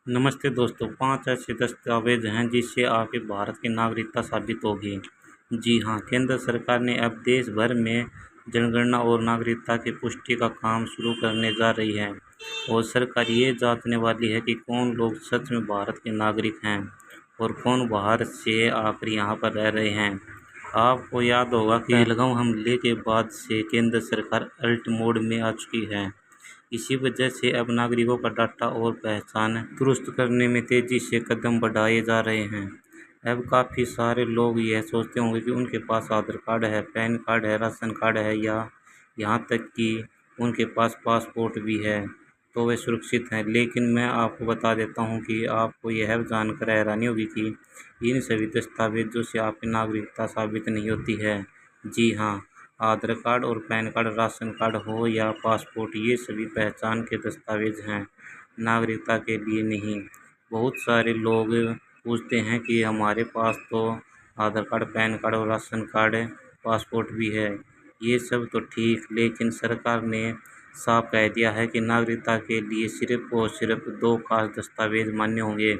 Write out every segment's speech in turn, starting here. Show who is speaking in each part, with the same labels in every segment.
Speaker 1: नमस्ते दोस्तों, 5 ऐसे दस्तावेज़ हैं जिससे आपकी भारत की नागरिकता साबित होगी। जी हाँ, केंद्र सरकार ने अब देश भर में जनगणना और नागरिकता की पुष्टि का काम शुरू करने जा रही है और सरकार ये जांचने वाली है कि कौन लोग सच में भारत के नागरिक हैं और कौन बाहर से आकर यहाँ पर रह रहे हैं। आपको याद होगा कि पहलगाम हमले के बाद से केंद्र सरकार अलर्ट मोड में आ चुकी है। इसी वजह से अब नागरिकों का डाटा और पहचान दुरुस्त करने में तेज़ी से कदम बढ़ाए जा रहे हैं। अब काफ़ी सारे लोग यह सोचते होंगे कि उनके पास आधार कार्ड है, पैन कार्ड है, राशन कार्ड है या यहाँ तक कि उनके पास पासपोर्ट भी है तो वे सुरक्षित हैं। लेकिन मैं आपको बता देता हूँ कि आपको यह जानकर हैरानी होगी कि इन सभी दस्तावेज़ों से आपकी नागरिकता साबित नहीं होती है। जी हाँ, आधार कार्ड और पैन कार्ड, राशन कार्ड हो या पासपोर्ट, ये सभी पहचान के दस्तावेज हैं, नागरिकता के लिए नहीं। बहुत सारे लोग पूछते हैं कि हमारे पास तो आधार कार्ड, पैन कार्ड और राशन कार्ड, पासपोर्ट भी है। ये सब तो ठीक, लेकिन सरकार ने साफ कह दिया है कि नागरिकता के लिए सिर्फ और सिर्फ 2 खास दस्तावेज मान्य होंगे।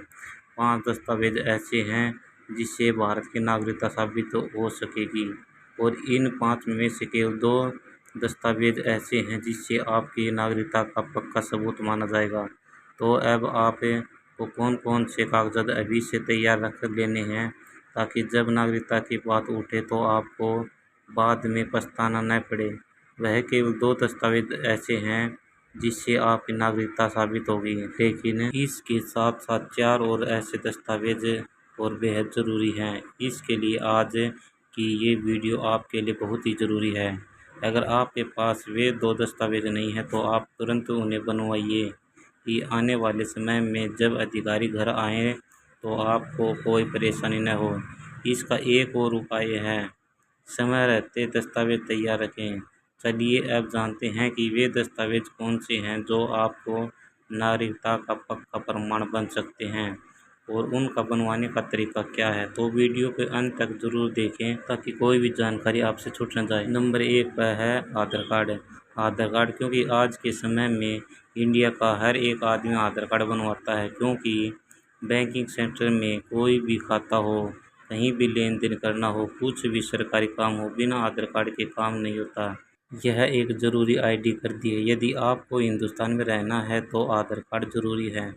Speaker 1: 5 दस्तावेज ऐसे हैं जिससे भारत की नागरिकता साबित हो सकेगी और इन 5 में से केवल 2 दस्तावेज ऐसे हैं जिससे आपकी नागरिकता का पक्का सबूत माना जाएगा। तो अब आपको कौन-कौन से कागजात अभी से तैयार रख लेने हैं ताकि जब नागरिकता की बात उठे तो आपको बाद में पछताना न पड़े। वह केवल 2 दस्तावेज ऐसे हैं जिससे आपकी नागरिकता साबित होगी, लेकिन इसके साथ-साथ 4 और ऐसे दस्तावेज और बेहद ज़रूरी हैं। इसके लिए आज कि ये वीडियो आपके लिए बहुत ही ज़रूरी है। अगर आपके पास वे 2 दस्तावेज़ नहीं हैं तो आप तुरंत उन्हें बनवाइए कि आने वाले समय में जब अधिकारी घर आएँ तो आपको कोई परेशानी न हो। इसका एक और उपाय है, समय रहते दस्तावेज़ तैयार रखें। चलिए अब जानते हैं कि वे दस्तावेज़ कौन से हैं जो आपको नागरिकता का पक्का प्रमाण बन सकते हैं और उनका बनवाने का तरीका क्या है। तो वीडियो के अंत तक ज़रूर देखें ताकि कोई भी जानकारी आपसे छूट न जाए। नंबर 1 पर है आधार कार्ड। आधार कार्ड, क्योंकि आज के समय में इंडिया का हर एक आदमी आधार कार्ड बनवाता है, क्योंकि बैंकिंग सेक्टर में कोई भी खाता हो, कहीं भी लेन देन करना हो, कुछ भी सरकारी काम हो, बिना आधार कार्ड के काम नहीं होता। यह एक ज़रूरी आईडी कर दी है। यदि आपको हिंदुस्तान में रहना है तो आधार कार्ड ज़रूरी है।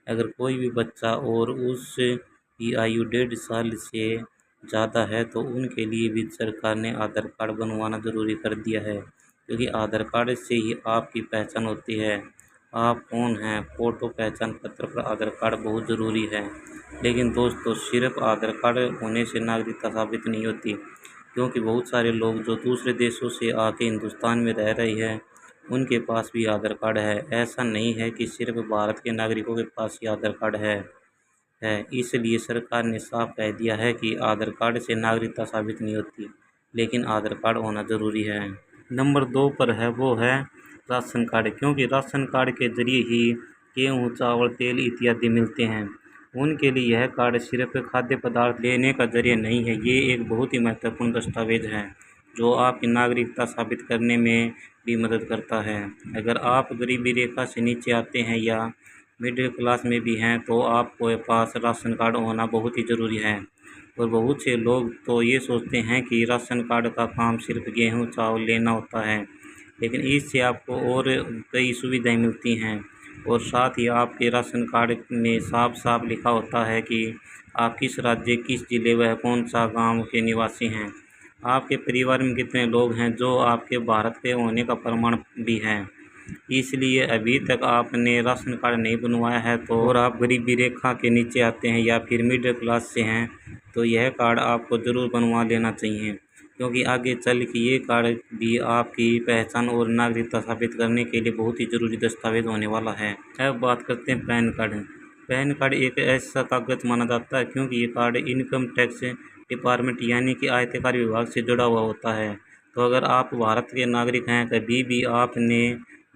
Speaker 1: अगर कोई भी बच्चा और उसकी आयु 1.5 साल से ज़्यादा है तो उनके लिए भी सरकार ने आधार कार्ड बनवाना ज़रूरी कर दिया है, क्योंकि आधार कार्ड से ही आपकी पहचान होती है। आप कौन हैं, फ़ोटो पहचान पत्र पर आधार कार्ड बहुत ज़रूरी है। लेकिन दोस्तों, सिर्फ आधार कार्ड होने से नागरिकता साबित नहीं होती, क्योंकि बहुत सारे लोग जो दूसरे देशों से आके हिंदुस्तान में रह रहे हैं उनके पास भी आधार कार्ड है। ऐसा नहीं है कि सिर्फ भारत के नागरिकों के पास ही आधार कार्ड है। इसलिए सरकार ने साफ कह दिया है कि आधार कार्ड से नागरिकता साबित नहीं होती, लेकिन आधार कार्ड होना ज़रूरी है। नंबर 2 पर है, वो है राशन कार्ड, क्योंकि राशन कार्ड के जरिए ही गेहूँ, चावल, तेल इत्यादि मिलते हैं। उनके लिए यह कार्ड सिर्फ खाद्य पदार्थ लेने का जरिए नहीं है, ये एक बहुत ही महत्वपूर्ण दस्तावेज है जो आपकी नागरिकता साबित करने में भी मदद करता है। अगर आप गरीबी रेखा से नीचे आते हैं या मिडिल क्लास में भी हैं तो आपके पास राशन कार्ड होना बहुत ही ज़रूरी है। और बहुत से लोग तो ये सोचते हैं कि राशन कार्ड का काम सिर्फ गेहूँ, चावल लेना होता है, लेकिन इससे आपको और कई सुविधाएं मिलती हैं और साथ ही आपके राशन कार्ड में साफ साफ लिखा होता है कि आप किस राज्य, किस जिले व कौन सा गांव के निवासी हैं। आपके परिवार में कितने लोग हैं जो आपके भारत के होने का प्रमाण भी है। इसलिए अभी तक आपने राशन कार्ड नहीं बनवाया है तो और आप गरीबी रेखा के नीचे आते हैं या फिर मिडिल क्लास से हैं तो यह कार्ड आपको ज़रूर बनवा लेना चाहिए, क्योंकि आगे चल के ये कार्ड भी आपकी पहचान और नागरिकता साबित करने के लिए बहुत ही ज़रूरी दस्तावेज होने वाला है। अब बात करते हैं पैन कार्ड। पैन कार्ड एक ऐसा कागज़ माना जाता है क्योंकि ये कार्ड इनकम टैक्स डिपार्टमेंट यानी कि आयकर विभाग से जुड़ा हुआ होता है। तो अगर आप भारत के नागरिक हैं, कभी भी आपने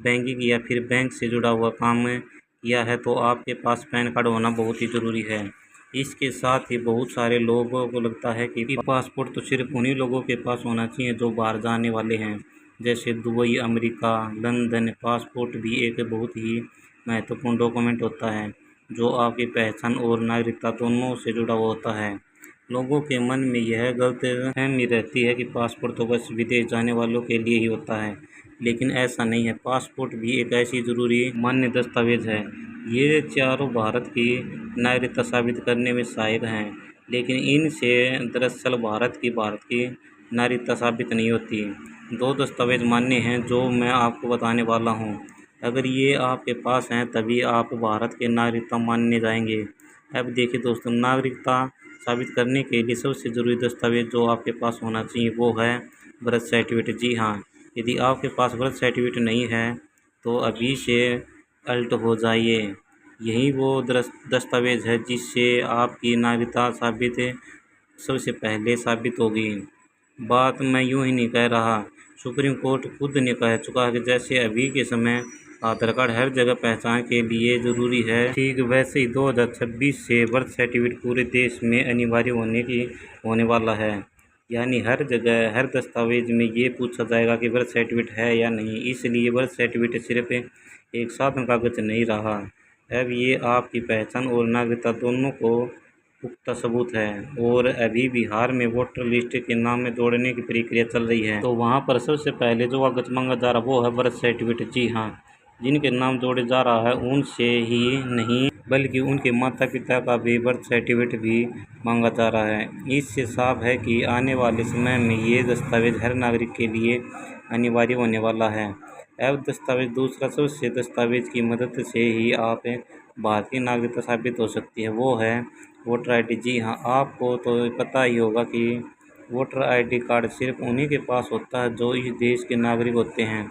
Speaker 1: बैंकिंग या फिर बैंक से जुड़ा हुआ काम किया है तो आपके पास पैन कार्ड होना बहुत ही ज़रूरी है। इसके साथ ही बहुत सारे लोगों को लगता है कि पासपोर्ट तो सिर्फ उन्हीं लोगों के पास होना चाहिए जो बाहर जाने वाले हैं, जैसे दुबई, अमेरिका, लंदन। पासपोर्ट भी एक बहुत ही महत्वपूर्ण डॉक्यूमेंट होता है, जो आपकी पहचान और नागरिकता दोनों से जुड़ा हुआ होता है। लोगों के मन में यह गलतफहमी रहती है कि पासपोर्ट तो बस विदेश जाने वालों के लिए ही होता है, लेकिन ऐसा नहीं है। पासपोर्ट भी एक ऐसी ज़रूरी मान्य दस्तावेज है। ये चारों भारत की नागरिकता साबित करने में सहायक हैं, लेकिन इनसे दरअसल भारत की नागरिकता साबित नहीं होती। दो दस्तावेज मान्य हैं जो मैं आपको बताने वाला हूँ। अगर ये आपके पास हैं तभी आप भारत के नागरिकता माने जाएंगे। अब देखिए दोस्तों, नागरिकता साबित करने के लिए सबसे ज़रूरी दस्तावेज जो आपके पास होना चाहिए वो है बर्थ सर्टिफिकेट। जी हाँ, यदि आपके पास बर्थ सर्टिफिकेट नहीं है तो अभी से अलर्ट हो जाइए। यही वो दस्तावेज है जिससे आपकी नागरिकता सबसे पहले साबित होगी। बात मैं यूं ही नहीं कह रहा, सुप्रीम कोर्ट खुद ने कह चुका है कि जैसे अभी के समय आधार कार्ड हर जगह पहचान के लिए ज़रूरी है, ठीक वैसे ही 2026 से बर्थ सर्टिफिकेट पूरे देश में अनिवार्य होने वाला है। यानी हर जगह हर दस्तावेज में ये पूछा जाएगा कि बर्थ सर्टिफिकेट है या नहीं। इसलिए बर्थ सर्टिफिकेट सिर्फ एक साधारण कागज नहीं रहा, अब ये आपकी पहचान और नागरिकता दोनों को पुख्ता सबूत है। और अभी बिहार में वोटर लिस्ट के नाम में जोड़ने की प्रक्रिया चल रही है, तो वहाँ पर सबसे पहले जो कागज मांगा जा रहा है वो है बर्थ सर्टिफिकेट। जी हाँ, जिनके नाम जोड़े जा रहा है उनसे ही नहीं बल्कि उनके माता पिता का भी बर्थ सर्टिफिकेट भी मांगा जा रहा है। इससे साफ है कि आने वाले समय में ये दस्तावेज हर नागरिक के लिए अनिवार्य होने वाला है। अब दूसरा सबसे दस्तावेज की मदद से ही आप भारतीय नागरिकता साबित हो सकती है, वो है वोटर आईडी। जी हाँ, आपको तो पता ही होगा कि वोटर आईडी कार्ड सिर्फ उन्हीं के पास होता है जो इस देश के नागरिक होते हैं।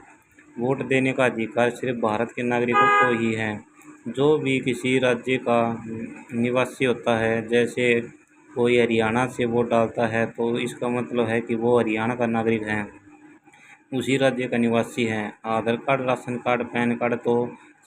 Speaker 1: वोट देने का अधिकार सिर्फ भारत के नागरिकों को ही है। जो भी किसी राज्य का निवासी होता है, जैसे कोई हरियाणा से वोट डालता है तो इसका मतलब है कि वो हरियाणा का नागरिक है, उसी राज्य का निवासी है। Aadhaar card, ration card, PAN card तो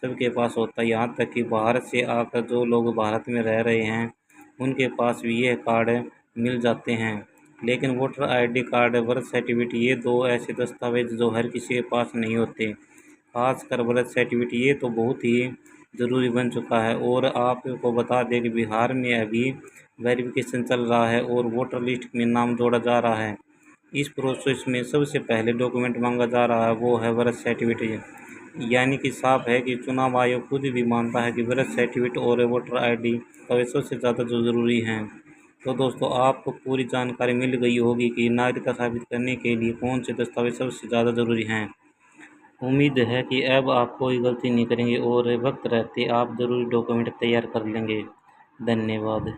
Speaker 1: सबके पास होता है, यहाँ तक कि बाहर से आकर जो लोग भारत में रह रहे हैं उनके पास भी ये कार्ड मिल जाते हैं। लेकिन voter ID card, birth certificate ये दो ऐसे दस्तावेज जो हर किसी के पास नहीं होते। खासकर बर्थ सर्टिफिकेट ये तो बहुत ही ज़रूरी बन चुका है। और आपको बता दें कि बिहार में अभी वेरिफिकेशन चल रहा है और वोटर लिस्ट में नाम जोड़ा जा रहा है। इस प्रोसेस में सबसे पहले डॉक्यूमेंट मांगा जा रहा है वो है बर्थ सर्टिफिकेट। यानी कि साफ है कि चुनाव आयोग खुद भी मानता है कि बर्थ सर्टिफिकेट और वोटर आईडी दस्तावेज सबसे ज़्यादा जो ज़रूरी हैं। तो दोस्तों, आपको पूरी जानकारी मिल गई होगी कि नागरिकता साबित करने के लिए कौन से दस्तावेज सबसे ज़्यादा ज़रूरी हैं। उम्मीद है कि अब आप कोई गलती नहीं करेंगे और वक्त रहते आप ज़रूरी डॉक्यूमेंट तैयार कर लेंगे। धन्यवाद।